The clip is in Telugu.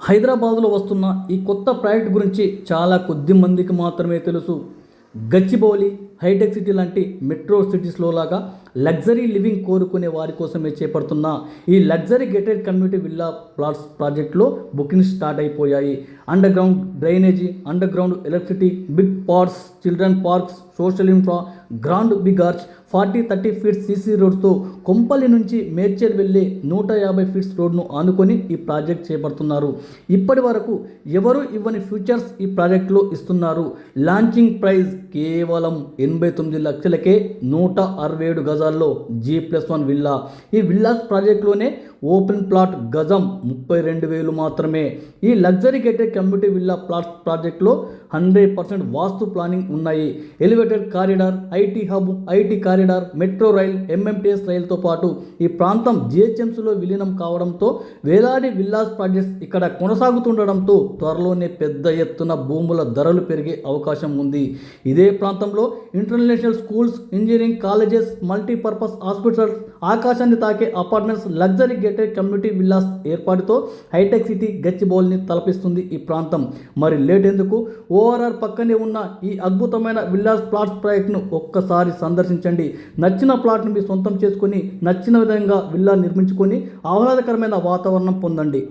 హైదరాబాద్లో వస్తున్న ఈ కొత్త ప్రాజెక్ట్ గురించి చాలా కొద్ది మందికి మాత్రమే తెలుసు. గచ్చిబౌలి, హైటెక్ సిటీ లాంటి మెట్రో సిటీస్లో లాగా లగ్జరీ లివింగ్ కోరుకునే వారి కోసమే చేపడుతున్న ఈ luxury gated community villa plots ప్రాజెక్టులో బుకింగ్స్ స్టార్ట్ అయిపోయాయి. Underground drainage, underground electricity, big parks, children parks, social infra, grand big arch, 40-30 feet CC రోడ్స్తో కొంపల్లి నుంచి మేడ్చల్ వెళ్ళే 150 ఫీట్స్ రోడ్ను ఆనుకొని ఈ ప్రాజెక్ట్ చేపడుతున్నారు. ఇప్పటి వరకు ఎవరు ఇవ్వని ఫ్యూచర్స్ ఈ ప్రాజెక్టులో ఇస్తున్నారు. లాంచింగ్ ప్రైస్ కేవలం 89 లక్షలకే 167 గజాల్లో G+1 విల్లా. ఈ విల్లాస్ ప్రాజెక్టులోనే ఓపెన్ ప్లాట్ గజం 32,000 మాత్రమే. ఈ luxury gated community villa plots ప్రాజెక్టులో 100% వాస్తు ప్లానింగ్ ఉన్నాయి. Elevated corridor, IT hub, IT corridor, metro rail, MMTS రైలుతో పాటు ఈ ప్రాంతం జిహెచ్ఎంసీలో విలీనం కావడంతో వేలాది విల్లాస్ ప్రాజెక్ట్స్ ఇక్కడ కొనసాగుతుండడంతో త్వరలోనే పెద్ద ఎత్తున భూముల ధరలు పెరిగే అవకాశం ఉంది. ఇదే ప్రాంతంలో international schools, engineering colleges, multipurpose hospitals, ఆకాశాన్ని తాకే apartments, luxury gated community villas ఏర్పాటుతో హైటెక్ సిటీ గచ్చిబౌలిని తలపిస్తుంది ఈ ప్రాంతం. మరి లేట్ ఎందుకు? ఓఆర్ఆర్ పక్కనే ఉన్న ఈ అద్భుతమైన విల్లాస్ ప్లాట్స్ ప్రాజెక్ట్ను ఒక్కసారి సందర్శించండి. నచ్చిన ప్లాట్ను మీ సొంతం చేసుకొని నచ్చిన విధంగా విల్లా నిర్మించుకొని ఆహ్లాదకరమైన వాతావరణం పొందండి.